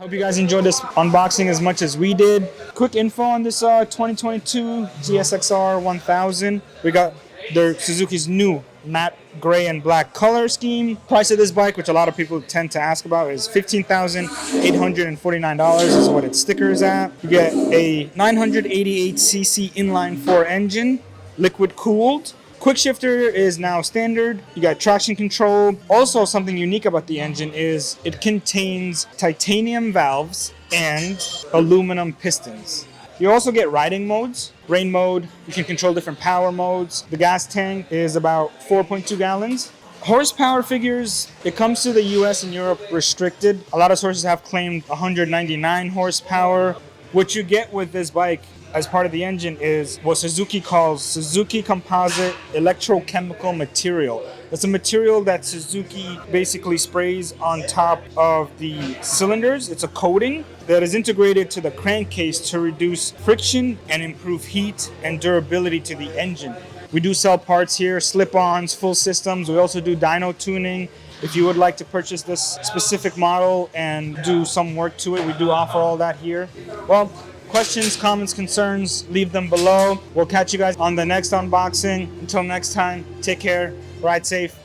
Hope you guys enjoyed this unboxing as much as we did. Quick info on this 2022 GSX-R1000. We got Suzuki's new matte gray and black color scheme. Price of this bike, which a lot of people tend to ask about, is $15,849 is what its sticker is at. You get a 988cc inline 4 engine, liquid cooled. Quick shifter is now standard. You got traction control. Also, something unique about the engine is it contains titanium valves and aluminum pistons. You also get riding modes. Rain mode, you can control different power modes. The gas tank is about 4.2 gallons. Horsepower figures, it comes to the US and Europe restricted. A lot of sources have claimed 199 horsepower. What you get with this bike as part of the engine is what Suzuki calls Suzuki composite electrochemical material. It's a material that Suzuki basically sprays on top of the cylinders. It's a coating that is integrated to the crankcase to reduce friction and improve heat and durability to the engine. We do sell parts here, slip-ons, full systems. We also do dyno tuning. If you would like to purchase this specific model and do some work to it, we do offer all that here. Well, questions, comments, concerns, leave them below. We'll catch you guys on the next unboxing. Until next time, take care, ride safe.